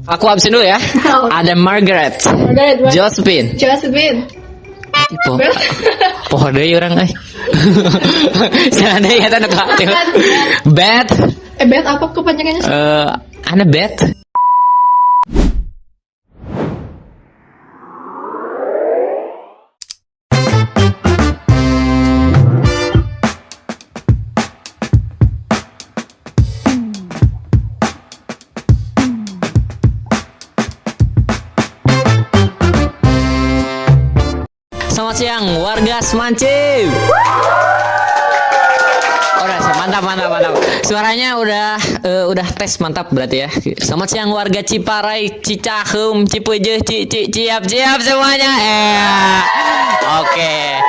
Aku habisin dulu ya. Ada Margaret, Josephine, poho deui urang euy. Sana deui eta nu aktif. Beth. Beth apa kepanjangannya? Ana Beth. Selamat siang warga Semancim. Mantap. Suaranya udah tes mantap berarti ya. Selamat siang warga Ciparai, Cicaheum, Cipeujeuh, Ciap semuanya. Oke.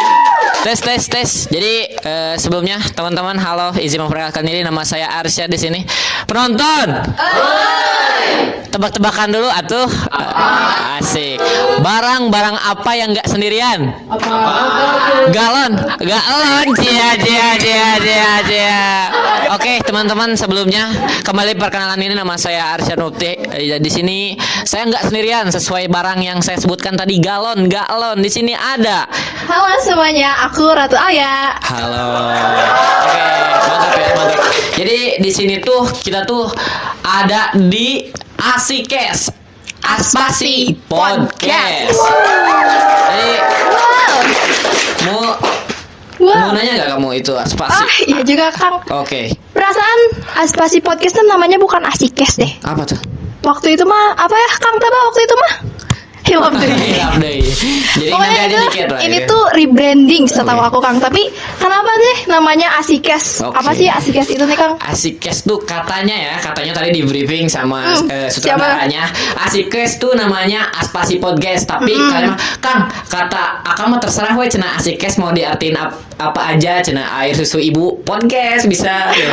Tes. Jadi sebelumnya teman-teman halo, izin memperkenalkan diri, nama saya Arsyad di sini. Penonton. Tebak-tebakan dulu atuh. Asik. Barang apa yang enggak sendirian? Galon. Cia. Oke, teman-teman, sebelumnya kembali perkenalan, ini nama saya Arsyad Mufti. Di sini saya enggak sendirian, sesuai barang yang saya sebutkan tadi, galon. Di sini ada. Halo semuanya, aku Ratu Alia. Halo. Oke, mantap. Jadi di sini tuh kita tuh ada di Asikes, Aspasi Podcast. Jadi mau nanya nggak kamu itu Aspasi? Iya juga Kang. Oke. Perasaan Aspasi Podcast tuh namanya bukan Asikes deh. Apa tuh? Waktu itu mah apa ya Kang Taba waktu itu mah? Hilap deh. Jadi pokoknya nanti aja dikit lah. Ini tuh rebranding setahu aku Kang. Tapi kenapa deh namanya Asikes? Apa sih Asikes itu nih Kang? Asikes tuh katanya tadi di briefing sama sutradaranya. Asikes tuh namanya Aspasi Podcast. Tapi kalian Kang, kata akang mah terserah we cenah Asikes mau diartiin apa aja, cenah air susu ibu podcast bisa gitu.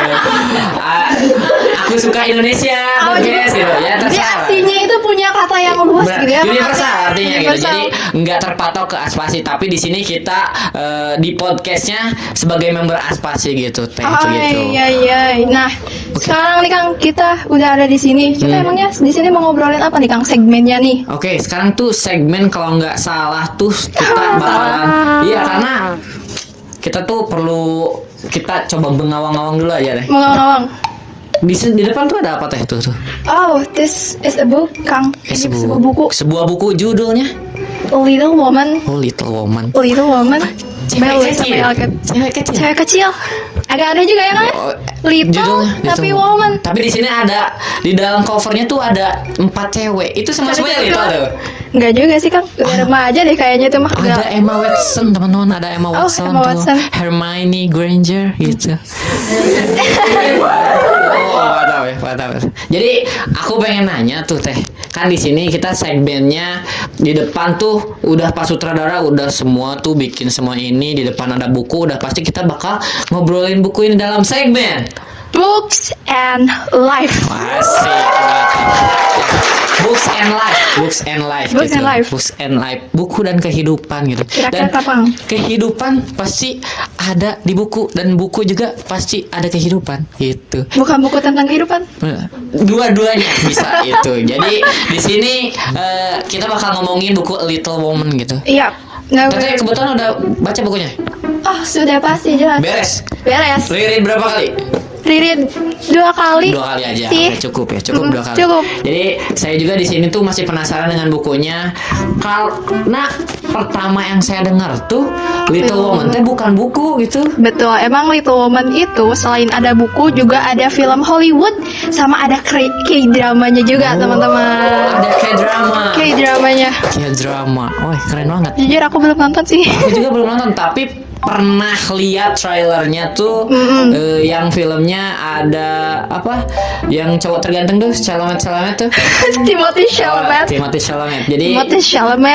Aku suka Indonesia podcast gitu ya, terserah. Jadi artinya itu punya kata yang luas gitu ya. Universal artinya gitu. Jadi nggak terpatok ke Aspasi, tapi di sini kita di podcastnya sebagai member Aspasi gitu, gitu. Iya. Nah, sekarang nih Kang, kita udah ada di sini. Kita emangnya di sini mau ngobrolin apa nih Kang, segmennya nih? Oke, sekarang tuh segmen kalau nggak salah tuh kita bakalan, iya karena kita tuh perlu kita coba mengawang-awang dulu aja deh. Mengawang-awang. Di depan tuh ada apa teh tuh? Oh, this is a book, Kang. Ini sebuah buku. Sebuah buku, judulnya Little Woman. Little Woman. Cewek kecil. Agak aneh juga ya Kang? Little tapi woman. Tapi di sini ada, di dalam covernya tuh ada 4 cewek. Itu semuanya Little tuh. Enggak juga sih Kang. Udah remaja deh kayaknya itu mah. Ada Emma Watson, teman-teman, ada Emma Watson tuh. Hermione Granger gitu. Mantap. Jadi aku pengen nanya tuh teh, kan di sini kita segmennya di depan tuh udah pas sutradara udah semua tuh bikin semua ini, di depan ada buku, udah pasti kita bakal ngobrolin buku ini dalam segmen Books and Life. Asik. Books and life, buku dan kehidupan gitu. Kira-kira Dan apa? kehidupan pasti ada di buku, dan buku juga pasti ada kehidupan gitu. Bukan buku tentang kehidupan. Dua-duanya bisa itu. Jadi di sini kita bakal ngomongin buku A Little Woman gitu. Iya. Katanya kebetulan udah baca bukunya? Oh, sudah pasti jelas. Beres. Reread berapa kali? Reread 2 kali. 2 kali aja. Sih. Oke, cukup 2 kali. Cukup. Jadi saya juga di sini tuh masih penasaran dengan bukunya. Karena pertama yang saya dengar tuh Little Woman teh bukan buku gitu. Betul, emang Little Woman itu selain ada buku juga ada film Hollywood sama ada K-dramanya juga teman-teman. Ada K-dramanya. K-drama. Wah, keren banget. Jujur aku belum nonton sih. Aku juga belum nonton, tapi pernah lihat trailernya tuh. Yang filmnya ada apa? Yang cowok terganteng tuh, Chalamet tuh. Timothée Chalamet. Jadi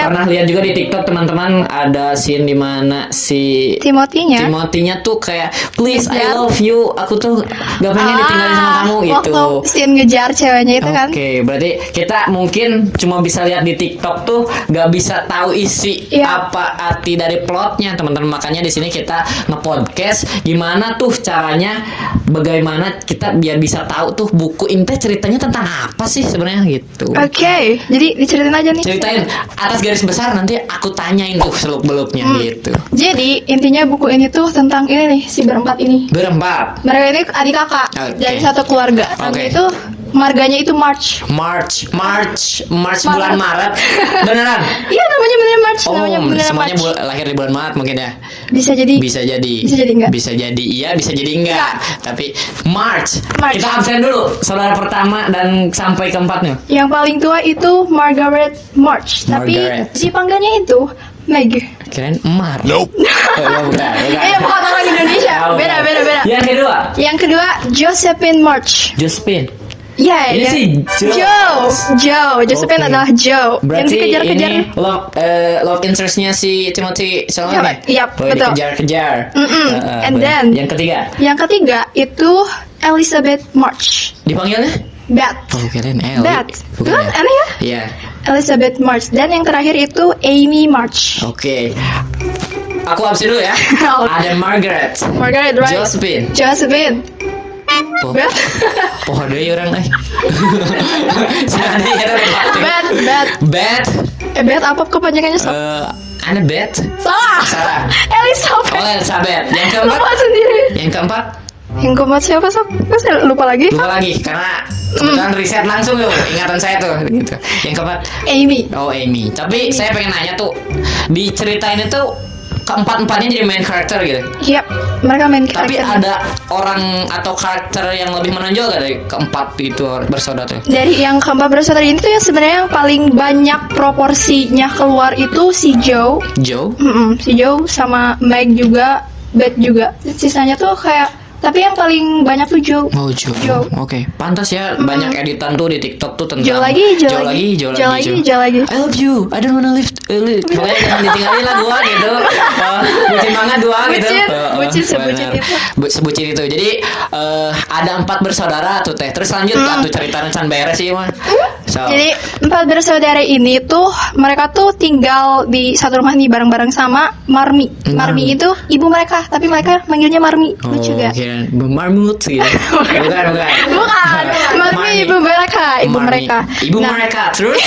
pernah lihat juga di TikTok teman-teman, ada scene di mana si Timothy-nya tuh kayak please I love you, aku tuh gak pengen ditinggalin sama kamu gitu. Waktu scene ngejar ceweknya itu kan. Oke, berarti kita mungkin cuma bisa lihat di TikTok tuh, gak bisa tahu isi apa arti dari plotnya teman-teman. Makanya di sini kita nge-podcast gimana tuh caranya, bagaimana kita biar bisa tahu tuh buku ini teh ceritanya tentang apa sih sebenarnya gitu. Oke, jadi diceritain aja nih. Ceritain atas garis besar, nanti aku tanyain tuh seluk-beluknya gitu. Jadi intinya buku ini tuh tentang ini nih, si berempat ini. Berempat. Mereka ini adik kakak Oke. dari satu keluarga. Namanya Oke. itu marganya itu March. March bulan Maret. Beneran? Iya namanya bener March. Oh, Namanya bener semuanya March. lahir di bulan Maret mungkin ya. Bisa jadi. Bisa jadi. Bisa jadi enggak? Bisa jadi iya, bisa jadi enggak. Enggak. Tapi March. March. Kita absen dulu saudara pertama dan sampai keempatnya. Yang paling tua itu Margaret March. Margaret. Tapi dipanggilnya itu Meg. Kirain Emar. Nope. Oh, bukan. Bukan orang Indonesia. Oh, bukan. Beda. Yang kedua, Yang kedua Josephine March. Josephine. Iya, Ini ya. sih Joe. Josephine Oke. adalah Joe. Yang Berarti dikejar-kejar. ini love interestnya si Timothy Chalamet. Yap, betul. Dikejar-kejar. And bener. then Yang ketiga, Yang ketiga itu Elizabeth March. dipanggilnya? Beth. Oh, kirain Ellie. Beth. Bukan Kan ya? aneh ya? Iya. Elizabeth March. Dan yang terakhir itu Amy March. Oke. Aku absen dulu ya. Oke. Ada Margaret, Margaret, right? Josephine. Josephine. Oh, Beth. oh ada ya orang Jangan ya Beth. Beth. Beth apa kepanjangannya? Annabeth. Salah. Elizabeth. Oh, Elizabeth. Yang keempat. Lupa sendiri. Yang keempat. Yang keempat siapa sob? Kok saya lupa lagi? Lupa lagi karena kebetulan riset langsung tuh ingatan saya tuh gitu. Yang keempat. Amy. Oh, Amy. Tapi saya pengen nanya tuh, di cerita ini tuh keempat-empatnya jadi main karakter gitu. Yap, mereka main Tapi karakter. ada orang atau karakter yang lebih menonjol gak dari keempat itu bersaudara tuh? Dari yang keempat bersaudara ini tuh ya sebenarnya yang paling banyak proporsinya keluar itu si Joe. Joe? Si Joe sama Meg juga, Beth juga. Sisanya tuh kayak, tapi yang paling banyak tuh Joe. Oh, Joe. Joe. Oke, pantas ya banyak editan tuh di TikTok tuh tentang Joe lagi. Joe lagi. I love you. I don't wanna live. Pokoknya jangan ditinggalin lah gua gitu. Bucin banget gua gitu. Bucin, sebucin bener. itu. Sebucin itu. Jadi ada 4 bersaudara tuh teh. Terus lanjut tuh cerita can beres sih mah. So, Jadi 4 bersaudara ini tuh mereka tuh tinggal di satu rumah nih bareng-bareng sama Marmi. Marmi itu ibu mereka, tapi mereka manggilnya Marmi. Lucu gak? kirain marmut gitu. Bukan. Bukan, Marmi ibu mereka, ibu Marmi. mereka. Ibu Nah, mereka. Terus?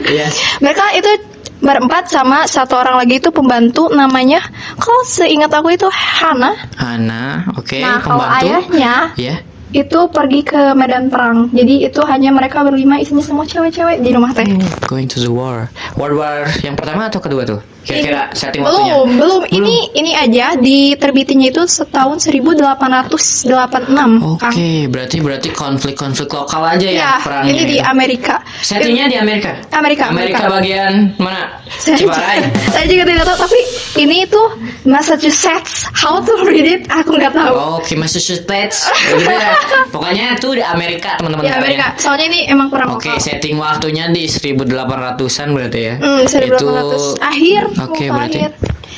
Iya. mereka itu berempat sama satu orang lagi itu pembantu namanya, kalau seingat aku itu Hana. Hana, oke. Nah, kalau Pembantu. ayahnya Ya. itu pergi ke medan perang. Jadi itu hanya mereka berlima, isinya semua cewek-cewek di rumah teh. Going to the war. War yang pertama atau kedua tuh? Kira-kira setting waktunya. Belum. Ini aja diterbitinnya itu setahun 1886. Kang. Oke, berarti konflik-konflik lokal aja ya, Ya, perangnya. ini di ya? Amerika. Settingnya di Amerika. Amerika. bagian mana? Ciparai. Saya juga tidak tahu, tapi ini tuh Massachusetts. How to read it? Aku nggak tahu. Oke, Massachusetts. Begitu ya. Pokoknya itu di Amerika, teman-teman. Ya Amerika. Soalnya ini emang perang Oke, lokal. setting waktunya di 1800-an berarti ya. 1800 akhir. Oke, mau berarti akhir.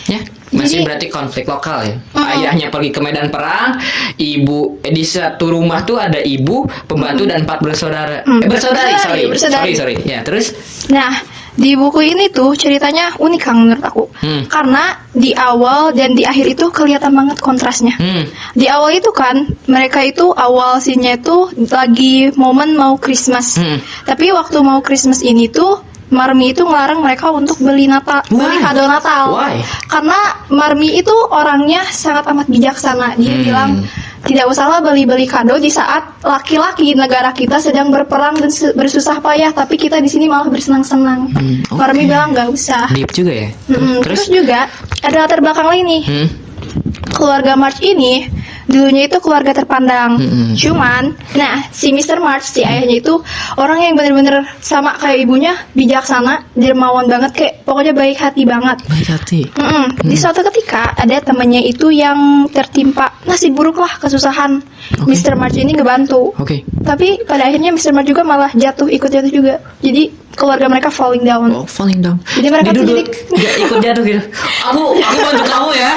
ya masih Jadi- berarti konflik lokal ya. Ayahnya pergi ke medan perang, di satu rumah tuh ada ibu, pembantu dan 4 bersaudara. Bersaudari. Bersaudari. Sorry. Ya, terus Nah, di buku ini tuh ceritanya unik Kang menurut aku. Karena di awal dan di akhir itu kelihatan banget kontrasnya. Di awal itu kan mereka itu awal scene-nya itu lagi momen mau Christmas. Tapi waktu mau Christmas ini tuh Marmi itu ngelarang mereka untuk beli beli kado Natal. Why? Karena Marmi itu orangnya sangat amat bijaksana. Dia bilang tidak usahlah beli-beli kado di saat laki-laki negara kita sedang berperang dan bersusah payah, tapi kita di sini malah bersenang-senang. oke. Marmi bilang nggak usah. deep juga ya. Terus juga ada latar belakang lain nih. Keluarga March ini dulunya itu keluarga terpandang. Cuman, nah si Mr. March, si ayahnya itu orang yang bener-bener sama kayak ibunya, bijaksana, dermawan banget, kayak pokoknya baik hati banget. Baik hati. Di suatu ketika ada temannya itu yang tertimpa nasib buruk lah, kesusahan. Mr. March ini ngebantu. Oke. Tapi pada akhirnya Mr. March juga malah ikut jatuh juga. Jadi keluarga mereka falling down. Oh, falling down. Jadi mereka diduduk, jadi- nggak ikut jatuh gitu. Aku bantu kamu ya.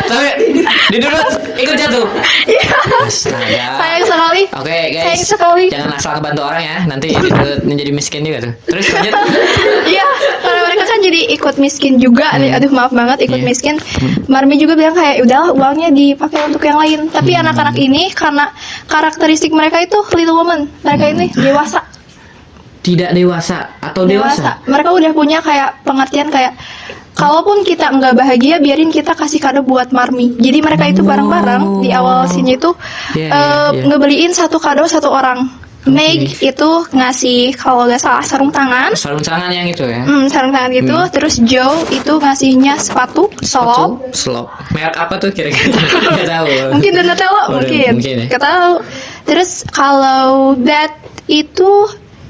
Tapi diduduk ikut jatuh. Astaga. Sayang sekali. Oke, guys. Sayang sekali. Jangan asal ngebantu orang ya. Nanti diduduk menjadi miskin juga tuh. Terus lanjut. Iya, karena mereka kan jadi ikut miskin juga. Aduh maaf banget ikut Iya. miskin. Marmi juga bilang kayak udahlah uangnya dipakai untuk yang lain. Tapi anak-anak ini karena karakteristik mereka itu Little Woman, mereka ini dewasa. Tidak dewasa atau dewasa? Mereka udah punya kayak pengertian kayak kalaupun kita nggak bahagia, biarin kita kasih kado buat Marmi. Jadi mereka itu bareng-bareng di awal scene itu Iya. ngebeliin satu kado satu orang. Meg itu ngasih kalau nggak salah sarung tangan. Sarung tangan yang itu ya. Sarung tangan gitu. Terus Joe itu ngasihnya sepatu slop. Slop. Merek apa tuh kira-kira? Nggak tahu. Mungkin Donatello, Oh, mungkin. mungkin ya. Nggak tahu. Terus kalau Beth itu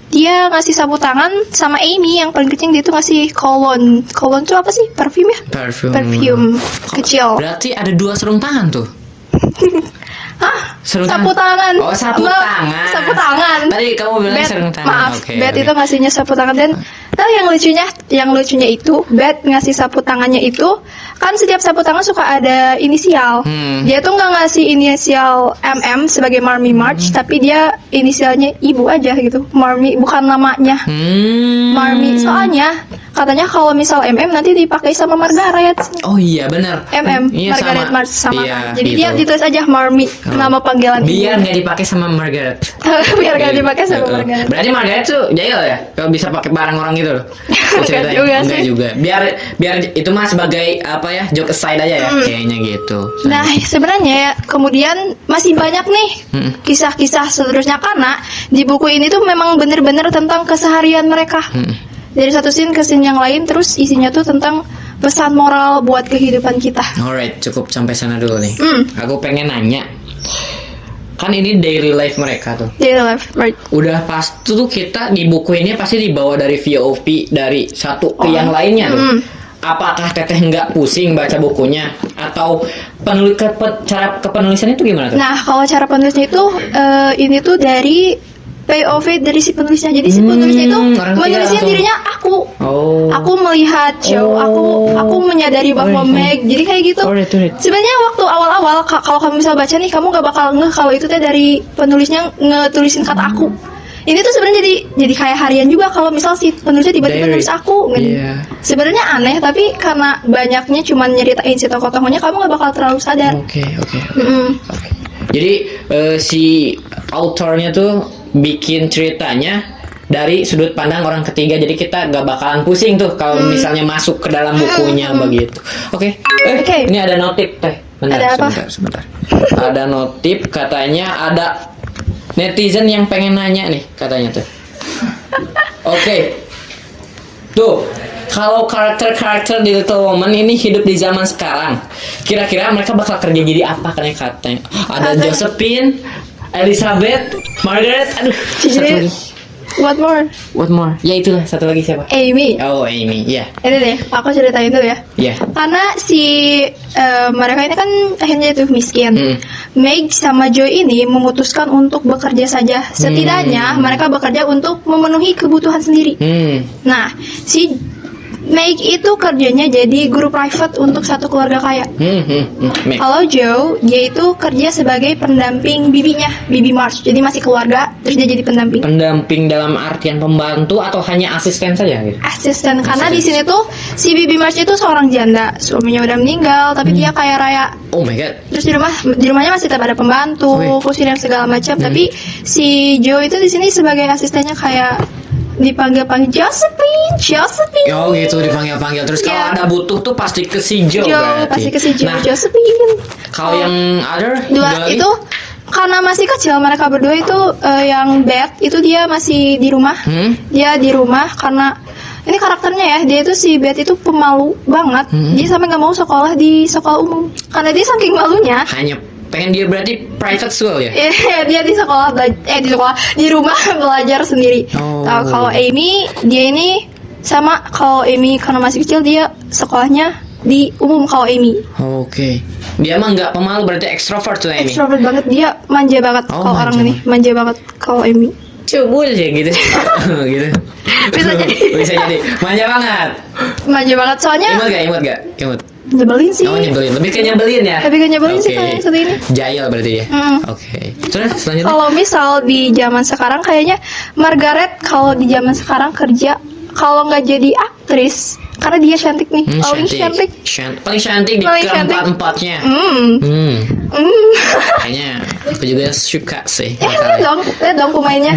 dia ngasih sapu tangan sama Amy yang paling kecil, dia tuh ngasih cologne. Cologne tuh apa sih? Parfum ya? Parfum. Perfume kecil. Berarti ada 2 sarung tangan tuh. Hah? Sarung Sapu tangan. Oh, sapu Mbak, tangan. Sapu tangan. Tadi kamu bilang Beth, sarung tangan. maaf, Oke, Beth oke. itu ngasihnya sapu tangan. Dan tahu yang lucunya itu Beth ngasih sapu tangannya itu kan setiap sapu tangan suka ada inisial. Dia tuh nggak ngasih inisial MM sebagai Marmy March, tapi dia inisialnya ibu aja gitu. Marmy bukan namanya. Marmy. Soalnya katanya kalau misal MM nanti dipakai sama Margaret. Oh iya benar. MM Iya, Margaret sama. March sama. Iya, Jadi gitu. dia ditulis aja Marmy, nama panggilan Biar ibu. nggak dipakai sama Margaret. Biar gak dipakai sama Betul. Margaret. Berarti Margaret tuh jahil ya? Kalau bisa pakai barang orang gitu loh. Ceritanya. juga Enggak sih. juga. Biar itu mah sebagai apa ya? Joke aside aja ya. Kayaknya gitu. Nah, sebenarnya ya, kemudian masih banyak nih kisah-kisah seterusnya karena di buku ini tuh memang bener-bener tentang keseharian mereka. Dari satu scene ke scene yang lain, terus isinya tuh tentang pesan moral buat kehidupan kita. Alright, cukup sampai sana dulu nih. Aku pengen nanya. Kan ini daily life mereka tuh. Daily life, right? Udah pasti tuh kita di buku ini pasti dibawa dari VOV dari satu ke yang lainnya tuh. Apakah teteh nggak pusing baca bukunya atau cara kepenulisannya itu gimana tuh? Nah, kalau cara penulisnya itu ini tuh dari POV dari si penulisnya. Jadi si penulisnya itu orang ketiga menulisnya langsung. dirinya aku. Oh. Aku melihat Joe, aku menyadari bahwa Meg. Jadi kayak gitu. Alright. Sebenarnya waktu awal-awal kalau kamu bisa baca nih, kamu gak bakal ngeh kalau itu teh dari penulisnya ngetulisin kata aku. Ini tuh sebenarnya jadi kayak harian juga kalau misal si penulisnya tiba-tiba Diary. nulis aku. Iya. Sebenarnya aneh, tapi karena banyaknya cuma nyeritain si tokoh-tokohnya, kamu gak bakal terlalu sadar. Oke. Mm-mm. Jadi si autornya tuh bikin ceritanya dari sudut pandang orang ketiga, jadi kita gak bakalan pusing tuh kalau misalnya masuk ke dalam bukunya begitu. Oke. Oke. Ini ada notif teh. Ada apa? Sebentar. Ada notif katanya ada netizen yang pengen nanya nih katanya tuh. Oke. Tuh, kalau karakter-karakter di Little Woman ini hidup di zaman sekarang, kira-kira mereka bakal kerja jadi apa katanya? Ada Josephine, Elizabeth, Margaret, aduh, satu Jadi, lagi. what more? What more? Ya itulah, satu lagi siapa? Amy. Oh, Amy, ya. Ini deh, aku ceritain dulu ya. Ya. Karena si mereka ini kan akhirnya tuh miskin. Meg sama Joy ini memutuskan untuk bekerja saja. Setidaknya mereka bekerja untuk memenuhi kebutuhan sendiri. Nah, si Meg itu kerjanya jadi guru private untuk satu keluarga kaya. Meg. Kalau Joe, dia itu kerja sebagai pendamping bibinya, Bibi March. Jadi masih keluarga, terus dia jadi pendamping. Pendamping dalam artian pembantu atau hanya asisten saja gitu? Asisten, karena di sini tuh si Bibi March itu seorang janda, suaminya udah meninggal, tapi dia kaya raya. Oh my god. Terus di rumahnya masih tetap ada pembantu, Wih. kusir dan segala macam. Tapi si Joe itu di sini sebagai asistennya kayak dipanggil-panggil Josephine. Oh gitu, dipanggil-panggil. Terus kalau Iya. ada butuh tuh pasti ke si Joe Joe berarti. pasti ke si Joe, Nah, Josephine. kalau yang other Dua lagi? itu karena masih kecil, mereka berdua itu yang Beth itu dia masih di rumah. Dia di rumah karena ini karakternya ya, dia itu si Beth itu pemalu banget. Dia sampai nggak mau sekolah di sekolah umum karena dia saking malunya. Hanya pengen dia berarti private school ya? Dia di sekolah di rumah belajar sendiri. Oh. Kalau Amy, dia ini sama. Kalau Amy karena masih kecil, dia sekolahnya di umum. Kalau Amy Oke. Dia mah nggak pemalu, berarti extrovert tuh Amy. extrovert banget, dia manja banget. Oh, Kalau orang manja ini manja banget. Kalau Amy Cubul ya gitu. Gitu. Bisa jadi. Bisa jadi. Manja banget. manja banget, soalnya Imut gak? Imut. nyebelin sih. Oh nyebelin. Lebih ke nyebelin ya? Lebih ke nyebelin sih Oke. kalau yang satu ini. Jahil berarti ya? Oke. Terus selanjutnya? Kalau misal di zaman sekarang kayaknya Margaret kalau di zaman sekarang kerja, kalau nggak jadi aktris karena dia cantik nih, paling cantik. Paling cantik di Paling cantik. keempat-empatnya. Kayaknya aku juga suka sih. Lihat dong pemainnya.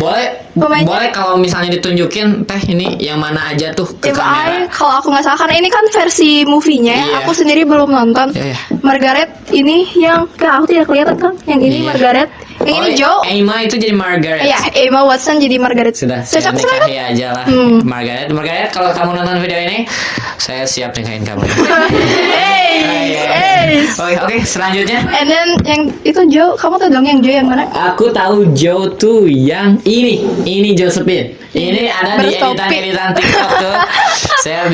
Boleh kalau misalnya ditunjukin teh ini yang mana aja tuh ke kamera. Kalau aku nggak salah, karena ini kan versi movie-nya ya. Iya. Aku sendiri belum nonton. Iya. Margaret ini yang aku tidak kelihatan kan? Yang ini Iya. Margaret, yang ini Joe. Emma itu jadi Margaret. Iya, Emma Watson jadi Margaret. Sudah, saya Cocok sekali. nikahi aja lah. Margaret, kalau kamu nonton video ini, saya siap nikahin kamu. Oke, selanjutnya. And then yang itu Joe, kamu tahu dong yang Joe yang mana? Aku tahu Joe tuh yang ini Josephine. Ini ada di Bertopi. editan TikTok tuh. Saya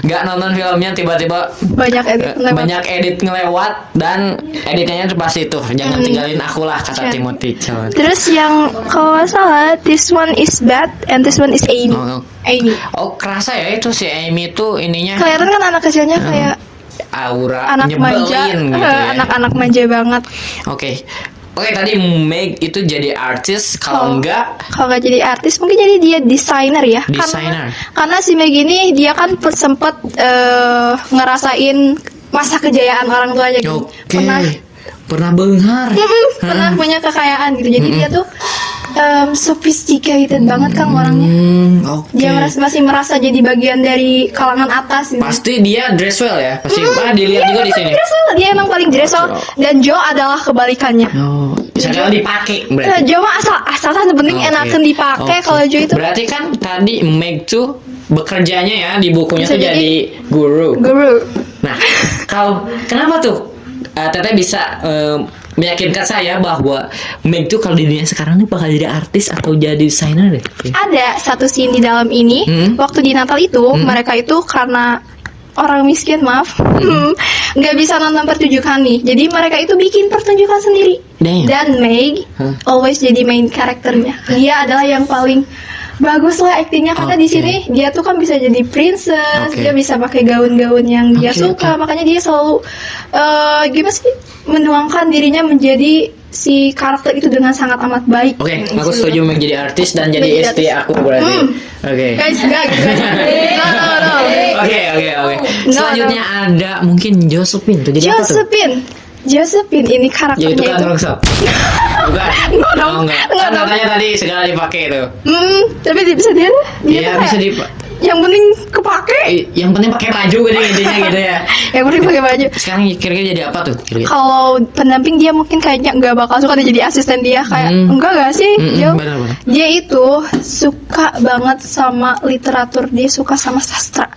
nggak nonton filmnya, tiba-tiba banyak edit ngelewat dan editnya tuh pasti tuh jangan tinggalin aku lah, kata Timothy. Terus yang kalau nggak salah, this one is bad and this one is Amy. Amy. Oh, kerasa ya itu si Amy tuh ininya. Kelihatan kan anak kecilnya kayak aura anak manja, nyebelin gitu ya. anak-anak manja banget. Oke, tadi Meg itu jadi artis, kalau enggak jadi artis mungkin jadi dia desainer ya. Desainer. Karena si Meg ini dia kan sempat ngerasain masa kejayaan orang tuanya gitu. Pernah benghar. Pernah punya kekayaan gitu. Jadi dia tuh sophisticated banget kan orangnya. Dia masih merasa jadi bagian dari kalangan atas gitu. Pasti dia dress well ya. Pasti dilihat juga di sini. Dia emang paling dress well. Dan Joe adalah kebalikannya. Misalnya dipakai berarti. Joe mah asal penting enakan dipakai. Kalau Joe itu berarti kan tadi Meg tuh bekerjanya ya di bukunya tuh jadi guru. Nah, kenapa tuh Teteh bisa meyakinkan saya bahwa Meg tuh kalau di dunia sekarang nih bakal jadi artis atau jadi desainer deh? Ada satu scene di dalam ini, waktu di Natal itu mereka itu karena orang miskin, maaf, nggak bisa nonton pertunjukan nih. Jadi mereka itu bikin pertunjukan sendiri. Dan Meg always jadi main karakternya. Dia adalah yang paling bagus lah aktingnya, karena di sini dia tuh kan bisa jadi princess, dia bisa pakai gaun-gaun yang dia suka, makanya dia selalu gimana sih menuangkan dirinya menjadi si karakter itu dengan sangat amat baik. Aku setuju menjadi artis dan jadi istri aku berarti. Guys, enggak gitu. Oke. Selanjutnya ada mungkin Josephine tuh jadi apa tuh? Josephine ini karakternya itu kan rongsok. Bukan. Enggak. Kan katanya tadi segala dipakai itu. Tapi bisa dia. Iya, bisa dipakai. Yang penting kepake. Yang penting pakai baju gitu intinya gitu ya. Yang penting pakai baju. Sekarang kira-kira jadi apa tuh? Kalau pendamping dia mungkin kayaknya nggak bakal suka dia jadi asisten dia kayak enggak sih, Jo? Benar. Dia itu suka banget sama literatur, dia suka sama sastra.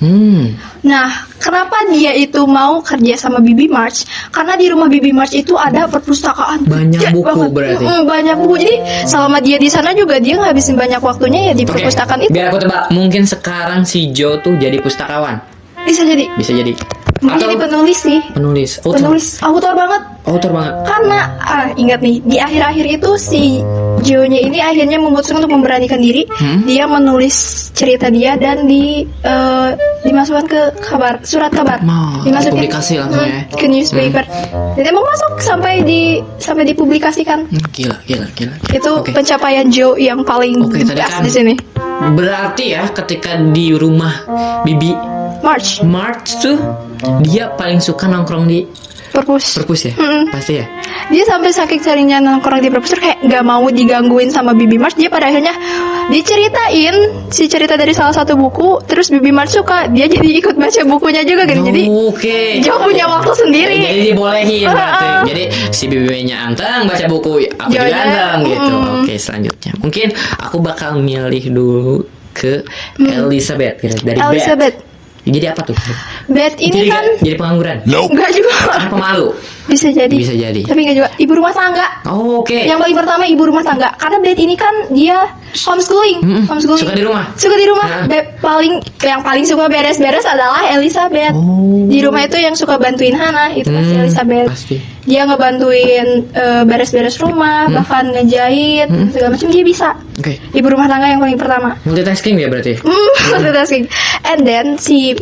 Nah, kenapa dia itu mau kerja sama Bibi March? Karena di rumah Bibi March itu ada perpustakaan banyak buku banget. Berarti. Banyak buku. Jadi selama dia di sana juga dia ngabisin banyak waktunya ya di perpustakaan itu. Biar aku tebak, mungkin sekarang si Joe tuh jadi pustakawan. Bisa jadi. Mungkin jadi penulis sih. Autor banget. Karena ingat nih, di akhir-akhir itu si Joe-nya ini akhirnya memutuskan untuk memberanikan diri. Dia menulis cerita dia dan dimasukkan ke surat kabar. Dimasukin publikasi langsung ya. Ke newspaper. Dan emang masuk sampai dipublikasikan. Gila. Itu pencapaian Joe yang paling gas di sini. Berarti ya ketika di rumah Bibi March tuh dia paling suka nongkrong di perpus ya? Pasti ya? Dia sampai saking seringnya nongkrong di perpus kayak gak mau digangguin sama Bibi March. Dia pada akhirnya diceritain si cerita dari salah satu buku. Terus Bibi March suka, dia jadi ikut baca bukunya juga gitu. Jadi Joe punya waktu sendiri. Jadi dibolehin berarti. Jadi si Bibinya anteng baca buku, aku juga anteng gitu. Selanjutnya mungkin aku bakal milih dulu ke Elizabeth dari Elizabeth. Jadi apa tuh? Beth ini jadi pengangguran? Enggak juga. Pemalu? Bisa jadi. Tapi enggak juga. Ibu rumah tangga. Yang paling pertama ibu rumah tangga. Karena Beth ini kan dia homeschooling. Suka di rumah. Yang paling suka beres-beres adalah Elizabeth. Di rumah itu yang suka bantuin Hannah itu pasti Elizabeth. Dia ngebantuin beres-beres rumah, bahkan ngejahit segala macam dia bisa. Ibu rumah tangga yang paling pertama. Multitasking dia berarti. Multitasking. And then si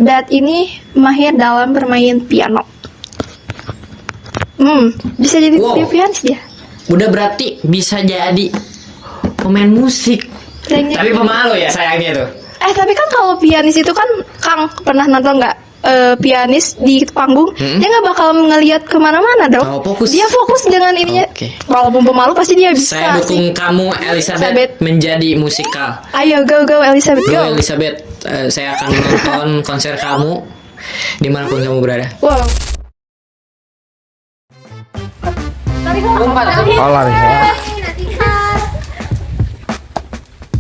Beth ini mahir dalam bermain piano. Bisa jadi pianis dia. Udah berarti bisa jadi pemain musik. Tapi pemalu ya sayangnya tuh. Tapi kan kalau pianis itu kan, Kang pernah nonton nggak? Pianis di panggung, dia nggak bakal ngelihat kemana-mana dong. Oh, fokus. Dia fokus dengan ininya. Oke. Walaupun pemalu pasti dia bisa. Saya dukung kamu Elizabeth menjadi musikal. Ayo go Elizabeth Go go. Elizabeth, saya akan menonton konser kamu dimanapun kamu berada. Wow. Oh lari.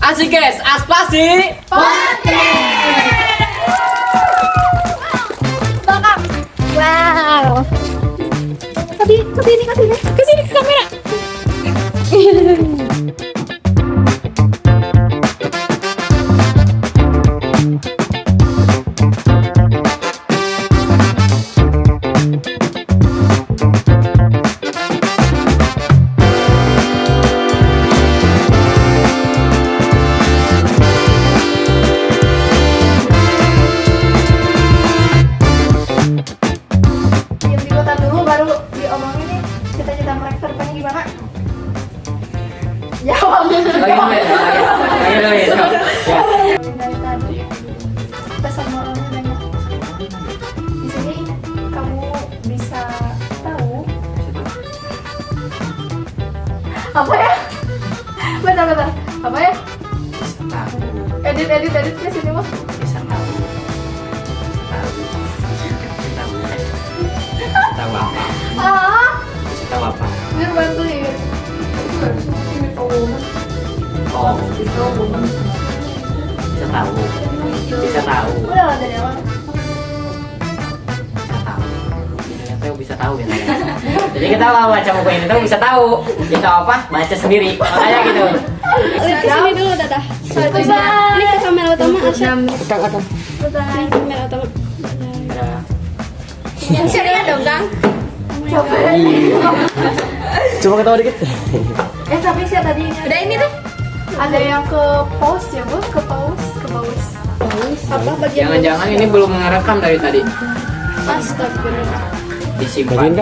Asik guys, aspasi. Wow. Kesini ke kamera. Diam di kota dulu baru diomongin nih cita-cita mereka ke depannya gimana? Jawab. Dari tadi pesan moralnya banyak. Di sini kamu bisa tahu apa ya? Bentar. Apa ya? Edit ke sini mah. Tahu apa? Ah, Tahu apa? biar bantuin. Ini pengumuman. Oh, bisa tahu. Bisa tahu. Udah lah dari awal. Bisa tahu ya. Jadi kita mau baca buku ini tuh bisa tahu. Kita apa? Baca sendiri. Makanya gitu. Ke sini dulu, dadah. Ini ke kamera utama, Asya. Akang. Ini kamera utama. Yang serius dong, Kang. Coba ketawa dikit. Tapi sih tadi Udah ini deh. ada yang ke pause ya, Bos? Ke pause. Apa bagian Jangan-jangan ini belum ngerekam dari tadi. Astagfirullah. Disimpan.